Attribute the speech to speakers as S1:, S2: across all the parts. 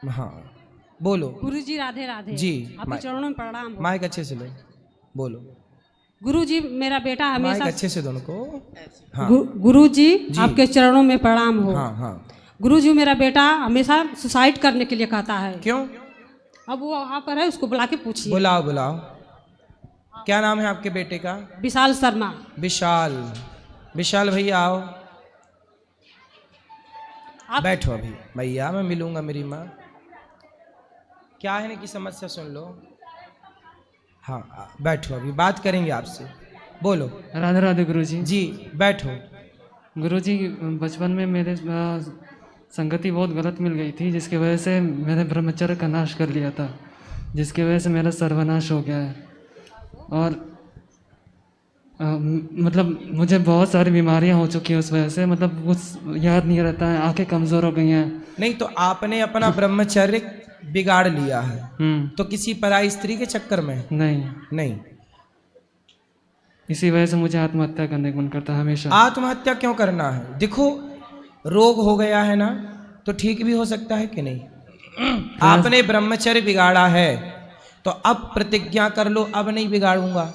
S1: हाँ बोलो।
S2: गुरुजी राधे राधे
S1: जी
S2: आपके चरणों में प्रणाम हो।
S1: माइक अच्छे से लो, बोलो।
S2: गुरुजी मेरा बेटा
S1: माइक
S2: हमेशा
S1: अच्छे से दोनों को। हाँ
S2: गुरुजी
S1: जी।
S2: आपके चरणों में प्रणाम हो।
S1: हाँ हाँ।
S2: गुरुजी मेरा बेटा हमेशा सुसाइड करने के लिए कहता है।
S1: क्यों?
S2: अब वो वहाँ पर है, उसको बुला के पूछिए।
S1: बुलाओ बुलाओ। क्या नाम है आपके बेटे का?
S2: विशाल शर्मा।
S1: विशाल। विशाल भैया आओ,
S2: आप
S1: बैठो अभी। भैया मैं मिलूंगा मेरी माँ। क्या है ना कि समस्या सुन लो। हाँ बैठो, अभी बात करेंगे आपसे, बोलो।
S3: राधे राधे गुरुजी।
S1: जी बैठो।
S3: गुरुजी बचपन में मेरे संगति बहुत गलत मिल गई थी, जिसकी वजह से मैंने ब्रह्मचर्य का नाश कर लिया था, जिसकी वजह से मेरा सर्वनाश हो गया है। और मतलब मुझे बहुत सारी बीमारियां हो चुकी हैं उस वजह से, मतलब कुछ याद नहीं रहता है, आंखें कमज़ोर हो गई हैं।
S1: नहीं तो आपने अपना ब्रह्मचर्य बिगाड़ लिया है तो किसी पराई स्त्री के चक्कर में?
S3: नहीं,
S1: नहीं।
S3: इसी वजह से मुझे आत्महत्या करने का मन करता है हमेशा।
S1: आत्महत्या क्यों करना है? देखो रोग हो गया है ना, तो ठीक भी हो सकता है कि नहीं? आपने ब्रह्मचर्य बिगाड़ा है तो अब प्रतिज्ञा कर लो, अब नहीं बिगाड़ूंगा,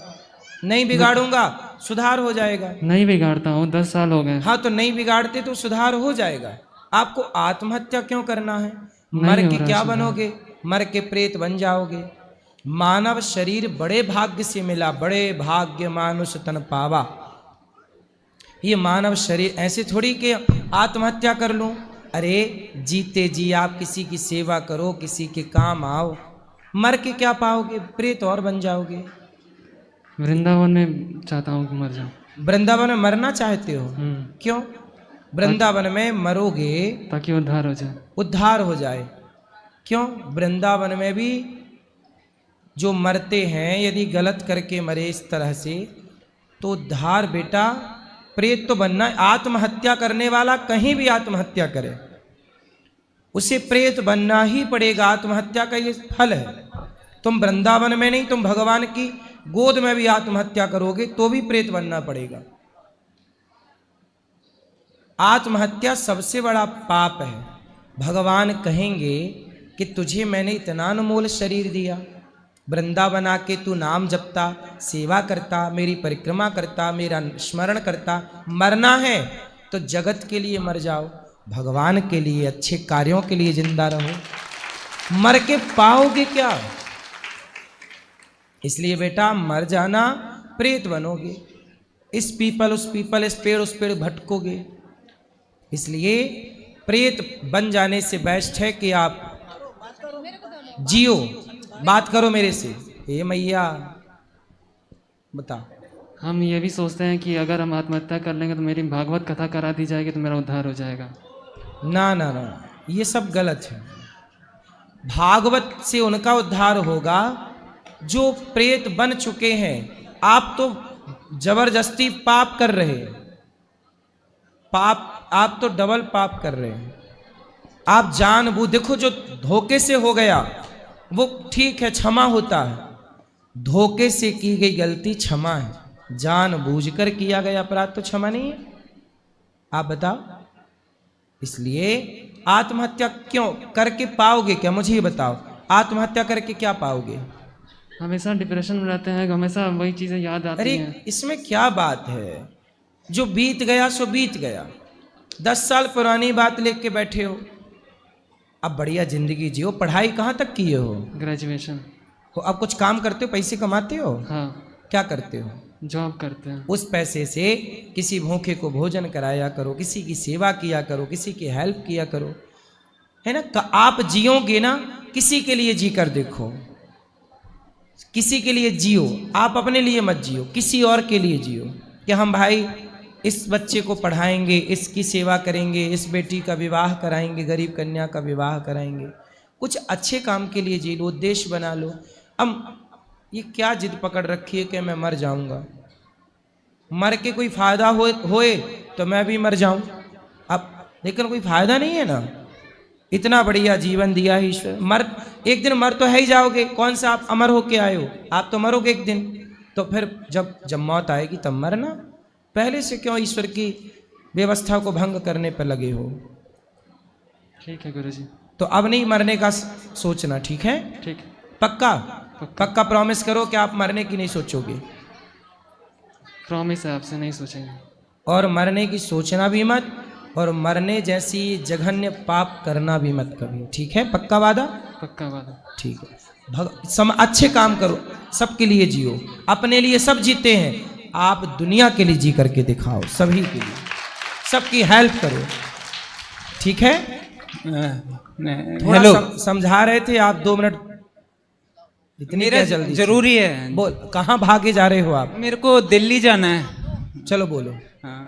S1: नहीं बिगाड़ूंगा, सुधार हो जाएगा।
S3: नहीं बिगाड़ता हूँ, 10 साल हो गए।
S1: हाँ तो नहीं बिगाड़ते तो सुधार हो जाएगा। आपको आत्महत्या क्यों करना है?
S3: नहीं
S1: मर
S3: हो
S1: के
S3: रहा
S1: क्या
S3: सुधार।
S1: बनोगे? मर के प्रेत बन जाओगे। मानव शरीर बड़े भाग्य से मिला, बड़े भाग्य मानुष तन पावा। ये मानव शरीर ऐसे थोड़ी कि आत्महत्या कर लूं। अरे जीते जी आप किसी की सेवा करो, किसी के काम आओ। मर के क्या पाओगे? प्रेत और बन जाओगे।
S3: वृंदावन में चाहता हूँ कि मर जाऊँ।
S1: वृंदावन में मरना चाहते हो? क्यों? वृंदावन में मरोगे
S3: ताकि उद्धार हो जाए।
S1: उद्धार हो जाए। क्यों? वृंदावन में भी जो मरते हैं यदि गलत करके मरे इस तरह से तो उद्धार बेटा, प्रेत तो बनना। आत्महत्या करने वाला कहीं भी आत्महत्या करे उसे प्रेत बनना ही पड़ेगा। आत्महत्या का ये फल है। तुम वृंदावन में नहीं, तुम भगवान की गोद में भी आत्महत्या करोगे तो भी प्रेत बनना पड़ेगा। आत्महत्या सबसे बड़ा पाप है। भगवान कहेंगे कि तुझे मैंने इतना अनमोल शरीर दिया, वृंदावन आके तू नाम जपता, सेवा करता, मेरी परिक्रमा करता, मेरा स्मरण करता। मरना है तो जगत के लिए मर जाओ, भगवान के लिए, अच्छे कार्यों के लिए जिंदा रहो। मर के पाओगे क्या? इसलिए बेटा मर जाना, प्रेत बनोगे। इस पीपल उस पीपल, इस पेड़ भटकोगे। इसलिए प्रेत बन जाने से बेस्ट है कि आप जियो। बात करो मेरे से। हे मैया बताओ।
S3: हम ये भी सोचते हैं कि अगर हम आत्महत्या कर लेंगे तो मेरी भागवत कथा करा दी जाएगी तो मेरा उद्धार हो जाएगा।
S1: ना ना ना, ये सब गलत है। भागवत से उनका उद्धार होगा जो प्रेत बन चुके हैं। आप तो जबरदस्ती पाप कर रहे हैं। पाप, आप तो डबल पाप कर रहे हैं। आप जानबूझ, देखो जो धोखे से हो गया वो ठीक है, क्षमा होता है। धोखे से की गई गलती क्षमा है, जानबूझकर किया गया अपराध तो क्षमा नहीं है। आप बताओ। इसलिए आत्महत्या क्यों करके पाओगे क्या? मुझे ये बताओ, आत्महत्या करके क्या पाओगे?
S3: हमेशा डिप्रेशन में रहते हैं, हमेशा वही चीज़ें याद आती
S1: अरे
S3: हैं।
S1: इसमें क्या बात है? जो बीत गया सो बीत गया। 10 साल पुरानी बात लेके बैठे हो। अब बढ़िया जिंदगी जियो। पढ़ाई कहाँ तक किए हो?
S3: ग्रेजुएशन
S1: हो अब कुछ काम करते हो, पैसे कमाते हो?
S3: हाँ,
S1: क्या करते हो?
S3: जॉब करते हैं।
S1: उस पैसे से किसी भूखे को भोजन कराया करो, किसी की सेवा किया करो, किसी की हेल्प किया करो, है ना? आप जियोगे ना, किसी के लिए जी कर देखो। किसी के लिए जियो, आप अपने लिए मत जियो, किसी और के लिए जियो। कि हम भाई इस बच्चे को पढ़ाएंगे, इसकी सेवा करेंगे, इस बेटी का विवाह कराएंगे, गरीब कन्या का विवाह कराएंगे। कुछ अच्छे काम के लिए जी लो, उद्देश्य बना लो। अब ये क्या जिद पकड़ रखी है कि मैं मर जाऊंगा? मर के कोई फायदा होए तो मैं भी मर जाऊं। अब लेकिन कोई फायदा नहीं है ना। इतना बढ़िया जीवन दिया है ईश्वर। एक दिन मर तो है ही जाओगे। कौन सा आप अमर होके आए हो? आप तो मरोगे एक दिन। तो फिर जब मौत आएगी तब मरना। पहले से क्यों ईश्वर की व्यवस्था को भंग करने पर लगे हो?
S3: ठीक है गुरुजी।
S1: तो अब नहीं मरने का सोचना, ठीक है?
S3: ठीक है।
S1: पक्का? पक्का प्रॉमिस करो कि आप मरने की नहीं सोचोगे।
S3: प्रॉमिस है, आपसे नहीं सोचेंगे।
S1: और मरने की सोचना भी मत, और मरने जैसी जघन्य पाप करना भी मत कभी, ठीक है? पक्का वादा?
S3: पक्का वादा।
S1: ठीक है। अच्छे काम करो, सबके लिए जियो, अपने लिए सब जीते हैं, आप दुनिया के लिए जी करके दिखाओ, सभी के लिए, सबकी हेल्प करो, ठीक है? थोड़ा
S4: हेलो,
S1: समझा रहे थे आप, 2 मिनट इतनी
S4: मेरा
S1: क्या जल्दी?
S4: जरूरी है।
S1: बोल, कहाँ भागे जा रहे हो आप?
S4: मेरे को दिल्ली जाना है।
S1: चलो बोलो।
S4: हाँ।